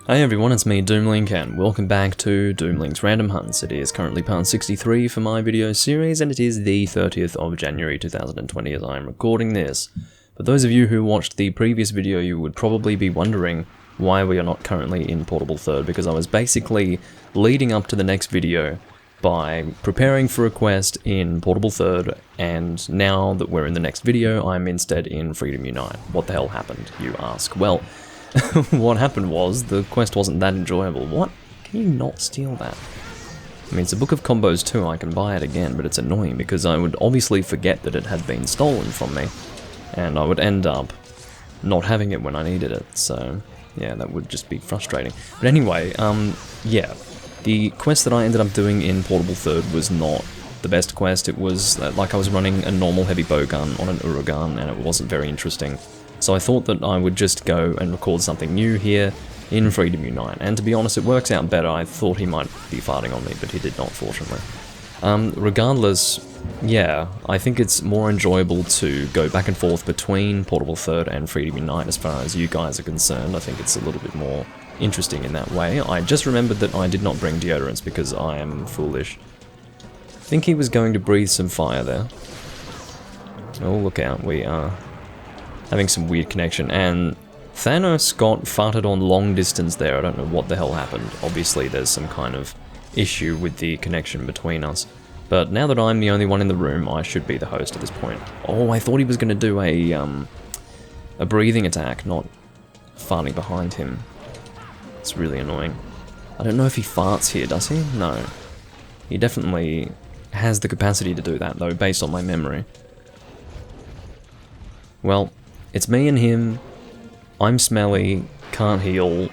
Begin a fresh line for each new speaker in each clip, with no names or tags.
Hey everyone, it's me Doomlink and welcome back to Doomlink's Random Hunts. It is currently part 63 for my video series and it is the 30th of January 2020 as I am recording this. For those of you who watched the previous video, you would probably be wondering why we are not currently in Portable Third, because I was basically leading up to the next video by preparing for a quest in Portable Third, and now that we're in the next video, I'm instead in Freedom Unite. What the hell happened, you ask? Well, what happened was, the quest wasn't that enjoyable. What? Can you not steal that? I mean, it's a book of combos too, I can buy it again, but it's annoying because I would obviously forget that it had been stolen from me, and I would end up not having it when I needed it, so yeah, that would just be frustrating. But anyway, yeah, the quest that I ended up doing in Portable Third was not the best quest. It was like I was running a normal heavy bowgun on an Uragan, and it wasn't very interesting. So I thought that I would just go and record something new here in Freedom Unite, and to be honest, it works out better. I thought he might be farting on me, but he did not, fortunately. Regardless, yeah, I think it's more enjoyable to go back and forth between Portable Third and Freedom Unite as far as you guys are concerned. I think it's a little bit more interesting in that way. I just remembered that I did not bring deodorants because I am foolish. I think he was going to breathe some fire there. Oh, look out, we are having some weird connection, and Thanos got farted on long distance there. I don't know what the hell happened. Obviously there's some kind of issue with the connection between us. But now that I'm the only one in the room, I should be the host at this point. Oh, I thought he was going to do a breathing attack, not farting behind him. It's really annoying. I don't know if he farts here, does he? No. He definitely has the capacity to do that, though, based on my memory. Well, it's me and him. I'm smelly, can't heal,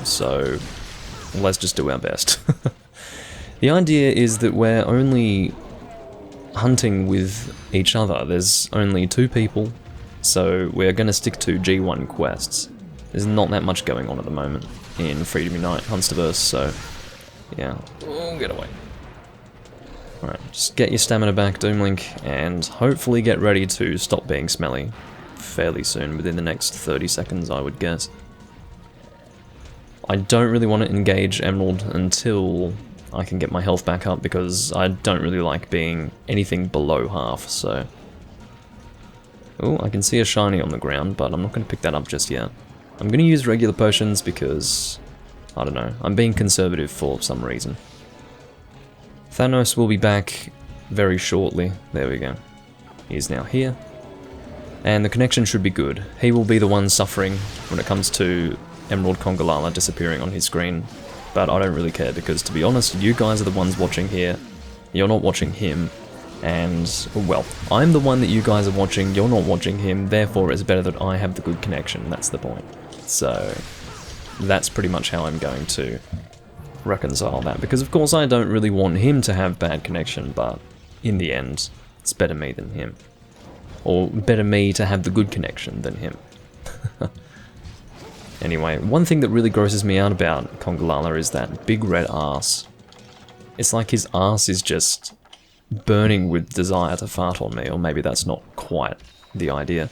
so let's just do our best. The idea is that we're only hunting with each other. There's only 2 people, so we're going to stick to G1 quests. There's not that much going on at the moment in Freedom Unite Hunsterverse, so yeah. Oh, get away. Alright, just get your stamina back, Doomlink, and hopefully get ready to stop being smelly fairly soon, within the next 30 seconds, I would guess. I don't really want to engage Emerald until I can get my health back up, because I don't really like being anything below half, so... Oh, I can see a shiny on the ground, but I'm not going to pick that up just yet. I'm going to use regular potions because, I don't know, I'm being conservative for some reason. Thanos will be back very shortly. There we go. He's now here. And the connection should be good. He will be the one suffering when it comes to Emerald Congalala disappearing on his screen. But I don't really care, because to be honest, you guys are the ones watching here. You're not watching him. And, well, I'm the one that you guys are watching, you're not watching him, therefore it's better that I have the good connection, that's the point. So, that's pretty much how I'm going to reconcile that. Because of course I don't really want him to have bad connection, but in the end, it's better me than him. Or better me to have the good connection than him. Anyway, one thing that really grosses me out about Congalala is that big red arse. It's like his arse is just burning with desire to fart on me, or maybe that's not quite the idea.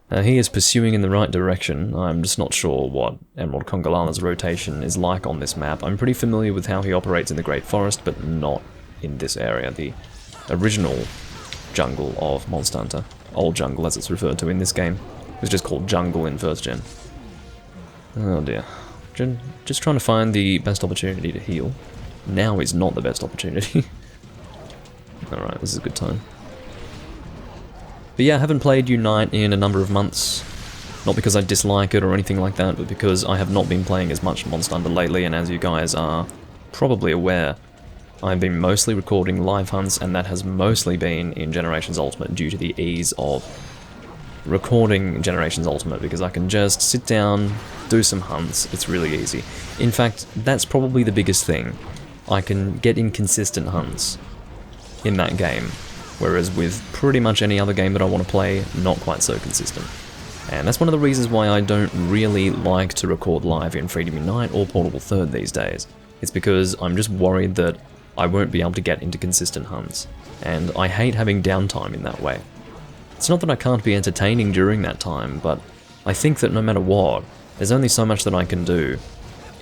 He is pursuing in the right direction. I'm just not sure what Emerald Congalala's rotation is like on this map. I'm pretty familiar with how he operates in the Great Forest, but not in this area. The original jungle of Monster Hunter, old jungle as it's referred to in this game, it was just called jungle in 1st gen. Oh dear. Just trying to find the best opportunity to heal. Now is not the best opportunity. Alright, this is a good time. But yeah, I haven't played Unite in a number of months. Not because I dislike it or anything like that, but because I have not been playing as much Monster Hunter lately, and as you guys are probably aware, I've been mostly recording live hunts, and that has mostly been in Generations Ultimate due to the ease of recording Generations Ultimate, because I can just sit down, do some hunts, it's really easy. In fact, that's probably the biggest thing. I can get inconsistent hunts in that game, whereas with pretty much any other game that I want to play, not quite so consistent. And that's one of the reasons why I don't really like to record live in Freedom Unite or Portable Third these days. It's because I'm just worried that I won't be able to get into consistent hunts, and I hate having downtime in that way. It's not that I can't be entertaining during that time, but I think that no matter what, there's only so much that I can do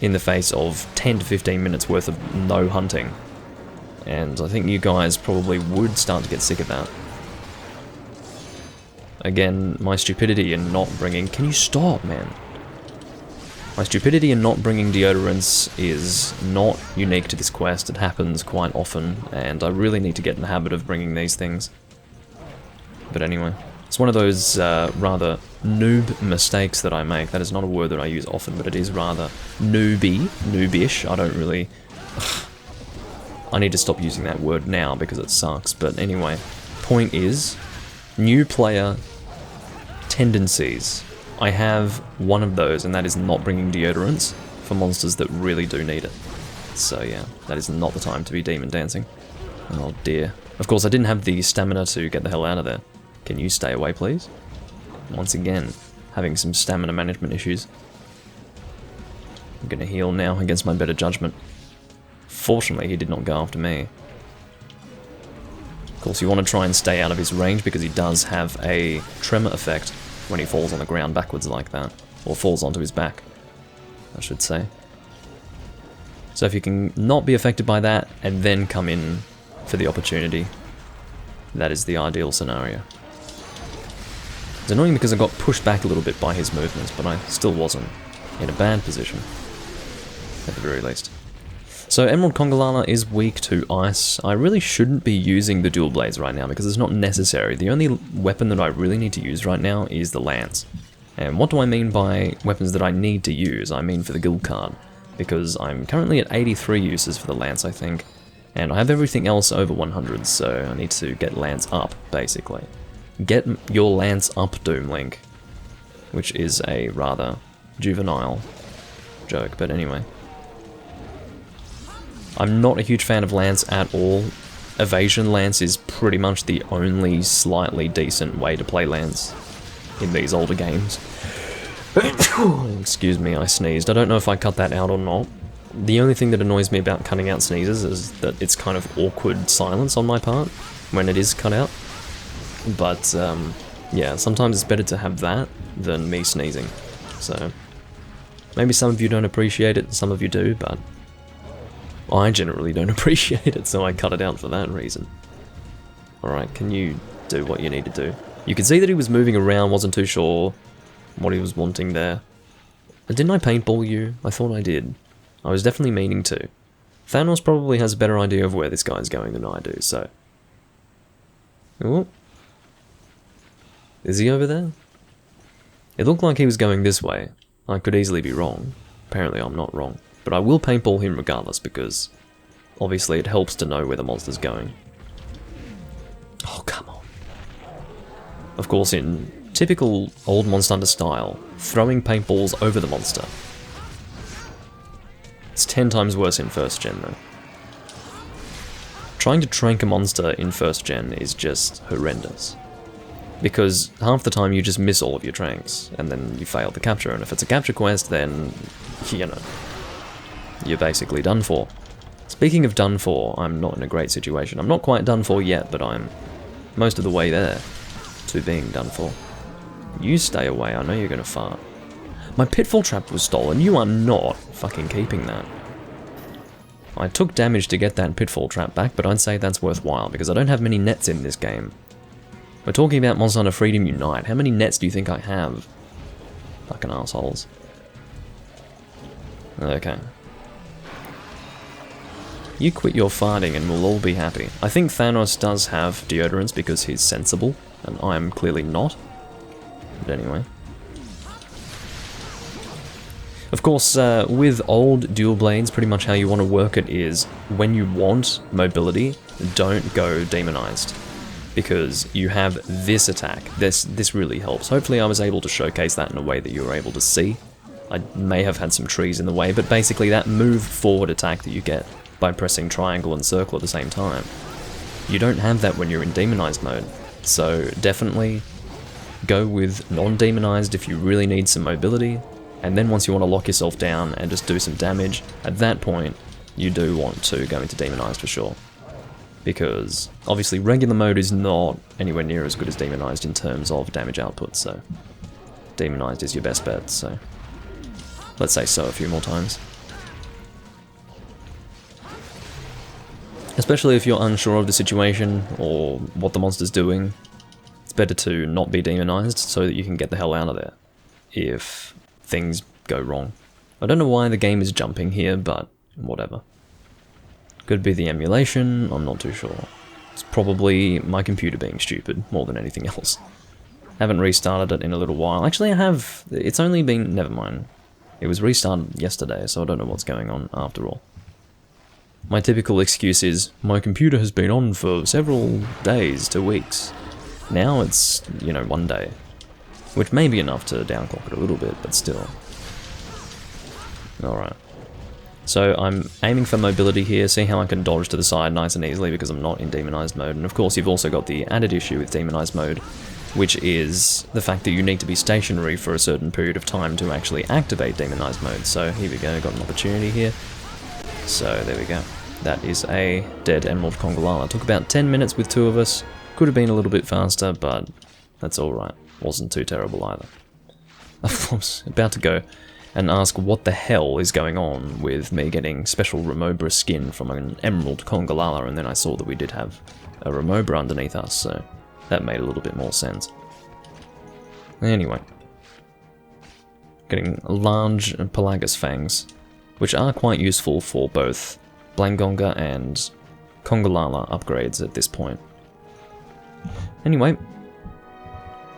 in the face of 10 to 15 minutes worth of no hunting. And I think you guys probably would start to get sick of that. Again, my stupidity in not bringing... Can you stop, man? My stupidity in not bringing deodorants is not unique to this quest. It happens quite often, and I really need to get in the habit of bringing these things. But anyway, it's one of those rather mistakes that I make. That is not a word that I use often, but it is rather noobish. I don't really... I need to stop using that word now because it sucks. But anyway, point is, new player tendencies. I have one of those, and that is not bringing deodorants for monsters that really do need it. So yeah, that is not the time to be demon dancing. Oh dear. Of course, I didn't have the stamina to get the hell out of there. Can you stay away, please? Once again, having some stamina management issues. I'm gonna heal now against my better judgment. Fortunately, he did not go after me. Of course, you want to try and stay out of his range because he does have a tremor effect when he falls on the ground backwards like that. Or falls onto his back, I should say. So if you can not be affected by that and then come in for the opportunity, that is the ideal scenario. It's annoying because I got pushed back a little bit by his movements, but I still wasn't in a bad position, at the very least. So Emerald Congalala is weak to ice. I really shouldn't be using the dual blades right now because it's not necessary. The only weapon that I really need to use right now is the lance. And what do I mean by weapons that I need to use? I mean for the guild card, because I'm currently at 83 uses for the lance, I think, and I have everything else over 100, so I need to get lance up, basically. Get your lance up, Doomlink, which is a rather juvenile joke, but anyway. I'm not a huge fan of lance at all. Evasion lance is pretty much the only slightly decent way to play lance in these older games. Excuse me, I sneezed. I don't know if I cut that out or not. The only thing that annoys me about cutting out sneezes is that it's kind of awkward silence on my part when it is cut out. But, yeah, sometimes it's better to have that than me sneezing. So, maybe some of you don't appreciate it, some of you do, but I generally don't appreciate it, so I cut it out for that reason. Alright, can you do what you need to do? You could see that he was moving around, wasn't too sure what he was wanting there. Didn't I paintball you? I thought I did. I was definitely meaning to. Thanos probably has a better idea of where this guy's going than I do, so... Oh. Is he over there? It looked like he was going this way. I could easily be wrong. Apparently I'm not wrong. But I will paintball him regardless, because obviously it helps to know where the monster's going. Oh, come on. Of course, in typical old Monster Hunter style, throwing paintballs over the monster. It's 10 times worse in first gen, though. Trying to trank a monster in first gen is just horrendous. Because half the time you just miss all of your tranks, and then you fail the capture, and if it's a capture quest, then, you know, you're basically done for. Speaking of done for, I'm not in a great situation. I'm not quite done for yet, but I'm most of the way there to being done for. You stay away, I know you're gonna fart. My pitfall trap was stolen, you are not fucking keeping that. I took damage to get that pitfall trap back, but I'd say that's worthwhile, because I don't have many nets in this game. We're talking about Monster Hunter Freedom Unite, how many nets do you think I have? Fucking assholes. Okay. You quit your farting and we'll all be happy. I think Thanos does have deodorants because he's sensible, and I'm clearly not. But anyway. Of course, with old dual blades, pretty much how you want to work it is, when you want mobility, don't go demonized. Because you have this attack. This really helps. Hopefully I was able to showcase that in a way that you were able to see. I may have had some trees in the way, but basically that move forward attack that you get by pressing triangle and circle at the same time. You don't have that when you're in demonized mode, so definitely go with non-demonized if you really need some mobility, and then once you want to lock yourself down and just do some damage, at that point you do want to go into demonized for sure. Because obviously regular mode is not anywhere near as good as demonized in terms of damage output, so demonized is your best bet, so let's say so a few more times. Especially if you're unsure of the situation or what the monster's doing, it's better to not be demonized so that you can get the hell out of there if things go wrong. I don't know why the game is jumping here, but whatever. Could be the emulation, I'm not too sure. It's probably my computer being stupid more than anything else. Haven't restarted it in a little while. Actually, I have. It's only been... never mind. It was restarted yesterday, so I don't know what's going on after all. My typical excuse is, my computer has been on for several days to weeks. Now it's, you know, 1 day. Which may be enough to downclock it a little bit, but still. Alright. So I'm aiming for mobility here, see how I can dodge to the side nice and easily because I'm not in demonized mode. And of course you've also got the added issue with demonized mode, which is the fact that you need to be stationary for a certain period of time to actually activate demonized mode. So here we go, got an opportunity here. So there we go. That is a dead Emerald Congalala. Took about 10 minutes with 2 of us. Could have been a little bit faster, but that's alright. Wasn't too terrible either. I was about to go and ask what the hell is going on with me getting special Remobra skin from an Emerald Congalala, and then I saw that we did have a Remobra underneath us, so that made a little bit more sense. Anyway. Getting large Pelagus fangs, which are quite useful for both Blangonga and Congalala upgrades at this point. Anyway,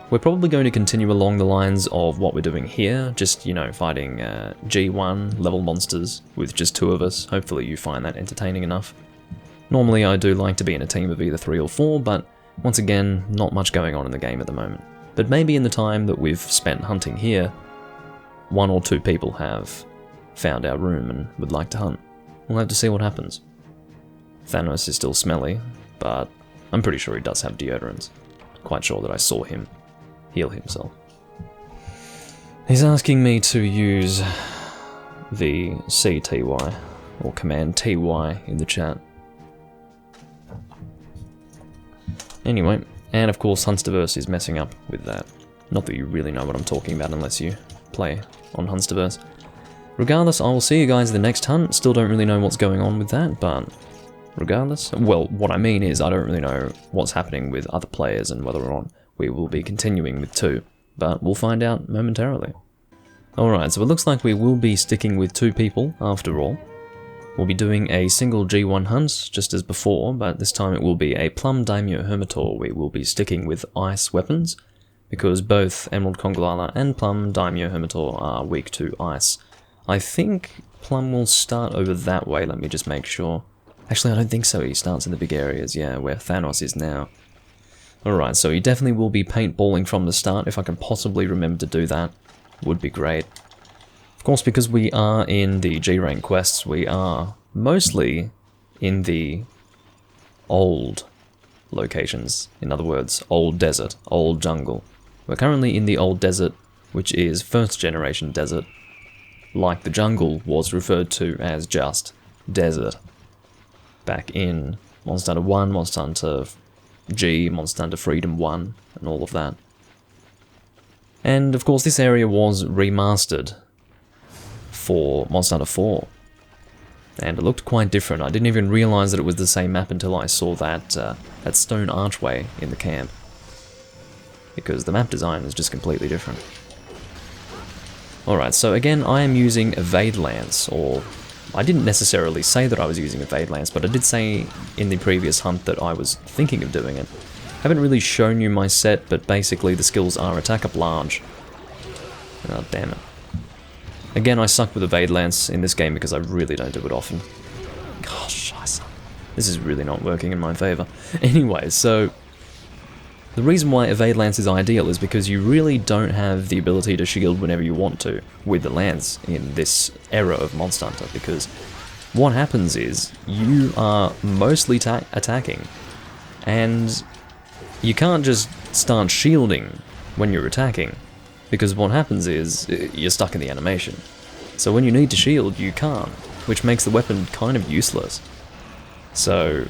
we're probably going to continue along the lines of what we're doing here, just, you know, fighting G1 level monsters with just 2 of us. Hopefully you find that entertaining enough. Normally I do like to be in a team of either 3 or 4, but once again, not much going on in the game at the moment. But maybe in the time that we've spent hunting here, 1 or 2 people have found our room and would like to hunt. We'll have to see what happens. Thanos is still smelly, but I'm pretty sure he does have deodorants. Quite sure that I saw him heal himself. He's asking me to use the CTY, or Command TY in the chat. Anyway, and of course Hunsterverse is messing up with that. Not that you really know what I'm talking about unless you play on Hunsterverse. Regardless, I will see you guys in the next hunt. Still don't really know what's going on with that, but regardless, well, what I mean is I don't really know what's happening with other players and whether or not we will be continuing with 2, but we'll find out momentarily. Alright, so it looks like we will be sticking with 2 people after all. We'll be doing a single G1 hunt, just as before, but this time it will be a Plum Daimyo Hermitaur. We will be sticking with ice weapons, because both Emerald Congalala and Plum Daimyo Hermitaur are weak to ice. I think Plum will start over that way, let me just make sure. Actually, I don't think so, he starts in the big areas, yeah, where Thanos is now. Alright, so he definitely will be paintballing from the start, if I can possibly remember to do that. Would be great. Of course, because we are in the G-rank quests, we are mostly in the old locations. In other words, old desert, old jungle. We're currently in the old desert, which is 1st generation desert, like the jungle was referred to as just desert back in Monster Hunter 1, Monster Hunter G, Monster Hunter Freedom 1, and all of that. And of course this area was remastered for Monster Hunter 4, and it looked quite different. I didn't even realise that it was the same map until I saw that, that stone archway in the camp, because the map design is just completely different. Alright, so again I am using Evade Lance, or I didn't necessarily say that I was using Evade Lance, but I did say in the previous hunt that I was thinking of doing it. Haven't really shown you my set, but basically the skills are Attack Up Large. Oh, damn it. Again, I suck with Evade Lance in this game because I really don't do it often. Gosh, scheiße. This is really not working in my favour. Anyway, so the reason why Evade Lance is ideal is because you really don't have the ability to shield whenever you want to with the lance in this era of Monster Hunter, because what happens is you are mostly attacking, and you can't just start shielding when you're attacking, because what happens is you're stuck in the animation. So when you need to shield, you can't, which makes the weapon kind of useless. So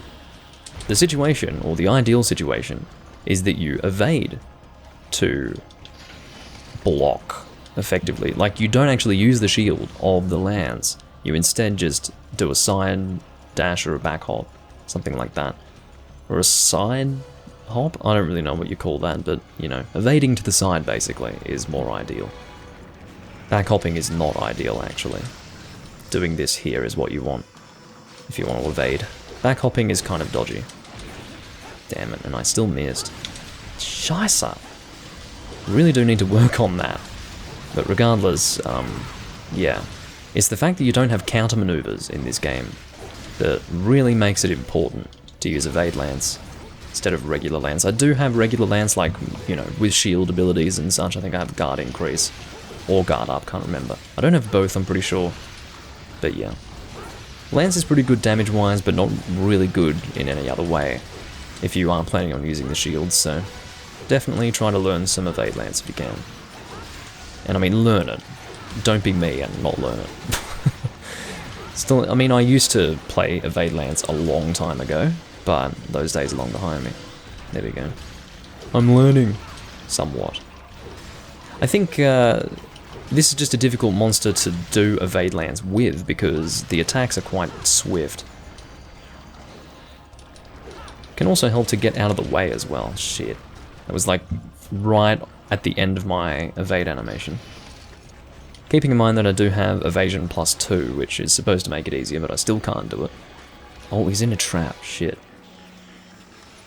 the situation, or the ideal situation, is that you evade to block, effectively. Like, you don't actually use the shield of the lance, you instead just do a side dash or a back hop, something like that. Or a side hop? I don't really know what you call that, but, you know, evading to the side, basically, is more ideal. Back hopping is not ideal, actually. Doing this here is what you want, if you want to evade. Back hopping is kind of dodgy. Damn it, and I still missed. Scheisse! Really do need to work on that. But regardless, yeah. It's the fact that you don't have counter maneuvers in this game that really makes it important to use evade lance instead of regular lance. I do have regular lance, like, you know, with shield abilities and such. I think I have guard increase or guard up, can't remember. I don't have both, I'm pretty sure. But yeah. Lance is pretty good damage-wise, but not really good in any other way if you are planning on using the shields, so definitely try to learn some evade lance if you can. And I mean, learn it. Don't be me and not learn it. Still, I mean, I used to play evade lance a long time ago, but those days are long behind me. There we go. I'm learning. Somewhat. I think this is just a difficult monster to do evade lance with, because the attacks are quite swift. Can also help to get out of the way as well. Shit. That was like right at the end of my evade animation. Keeping in mind that I do have evasion +2, which is supposed to make it easier, but I still can't do it. Oh, he's in a trap. Shit.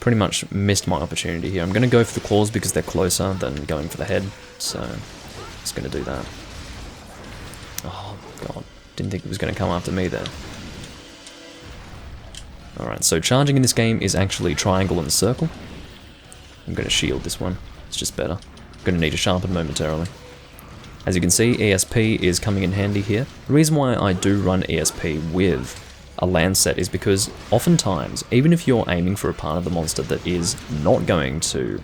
Pretty much missed my opportunity here. I'm going to go for the claws because they're closer than going for the head, so just going to do that. Oh, God. Didn't think it was going to come after me there. Alright, so charging in this game is actually triangle and circle. I'm going to shield this one. It's just better. I'm going to need to sharpen momentarily. As you can see, ESP is coming in handy here. The reason why I do run ESP with a lance set is because oftentimes, even if you're aiming for a part of the monster that is not going to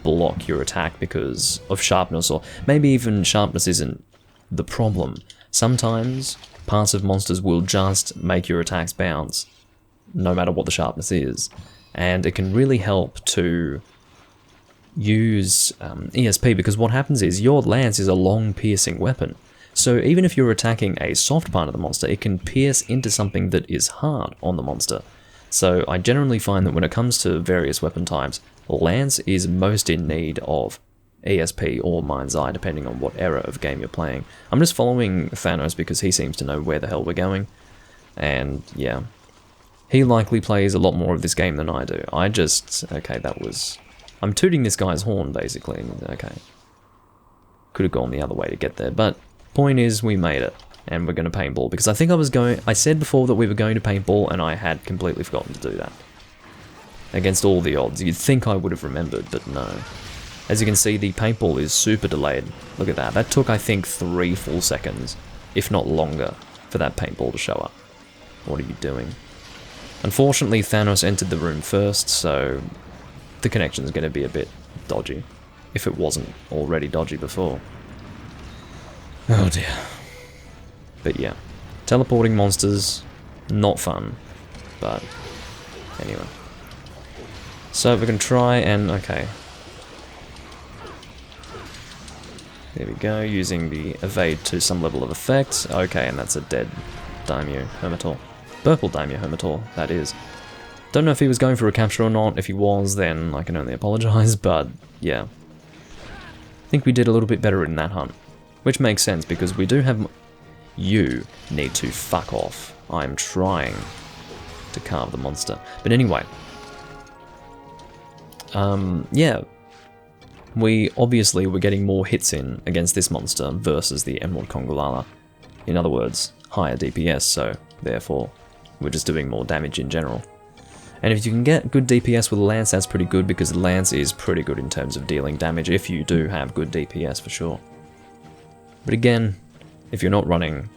block your attack because of sharpness, or maybe even sharpness isn't the problem, sometimes parts of monsters will just make your attacks bounce, no matter what the sharpness is. And it can really help to use ESP, because what happens is your lance is a long piercing weapon. So even if you're attacking a soft part of the monster, it can pierce into something that is hard on the monster. So I generally find that when it comes to various weapon types, lance is most in need of ESP or Mind's Eye, depending on what era of game you're playing. I'm just following Thanos because he seems to know where the hell we're going. And yeah, he likely plays a lot more of this game than I do. Okay, that was... I'm tooting this guy's horn, basically. Okay. Could have gone the other way to get there, but point is, we made it. And we're going to paintball, because I think I said before that we were going to paintball, and I had completely forgotten to do that. Against all the odds. You'd think I would have remembered, but no. As you can see, the paintball is super delayed. Look at that. That took, I think, 3 full seconds, if not longer, for that paintball to show up. What are you doing? Unfortunately, Thanos entered the room first, so the connection is going to be a bit dodgy, if it wasn't already dodgy before. Oh dear. But yeah, teleporting monsters, not fun, but anyway. So we can try and, okay. There we go, using the evade to some level of effect. Okay, and that's a dead Daimyo Hermitaur. Purple Daimyo Hermitaur, that is. Don't know if he was going for a capture or not. If he was, then I can only apologize, but yeah. I think we did a little bit better in that hunt. Which makes sense, because we do have... You need to fuck off. I'm trying to carve the monster. But anyway. Yeah. We obviously were getting more hits in against this monster versus the Emerald Congalala. In other words, higher DPS, so therefore we're just doing more damage in general. And if you can get good DPS with a lance, that's pretty good, because the lance is pretty good in terms of dealing damage if you do have good DPS for sure. But again, if you're not running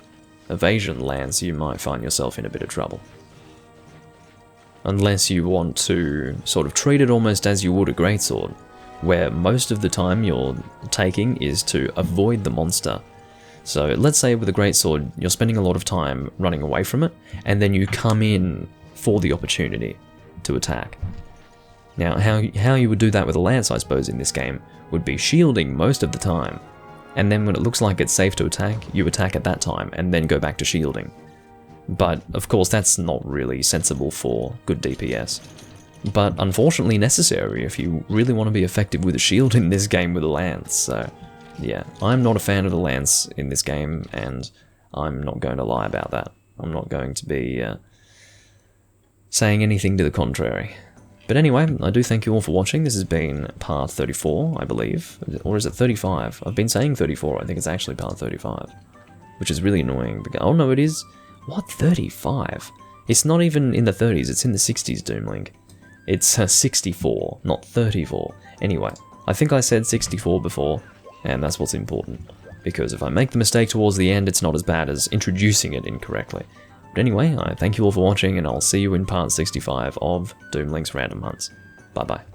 evasion lance, you might find yourself in a bit of trouble. Unless you want to sort of treat it almost as you would a greatsword, where most of the time you're taking is to avoid the monster. So let's say with a greatsword, you're spending a lot of time running away from it, and then you come in for the opportunity to attack. Now, how you would do that with a lance, I suppose, in this game, would be shielding most of the time, and then when it looks like it's safe to attack, you attack at that time, and then go back to shielding. But, of course, that's not really sensible for good DPS. But, unfortunately necessary if you really want to be effective with a shield in this game with a lance, so... yeah, I'm not a fan of the lance in this game, and I'm not going to lie about that. I'm not going to be saying anything to the contrary. But anyway, I do thank you all for watching. This has been part 34, I believe. Or is it 35? I've been saying 34, I think it's actually part 35. Which is really annoying. Oh no, it is... what, 35? It's not even in the 30s, it's in the 60s, Doomlink. It's 64, not 34. Anyway, I think I said 64 before, and that's what's important. Because if I make the mistake towards the end, it's not as bad as introducing it incorrectly. But anyway, I thank you all for watching, and I'll see you in part 65 of Doomlink's Random Hunts. Bye bye.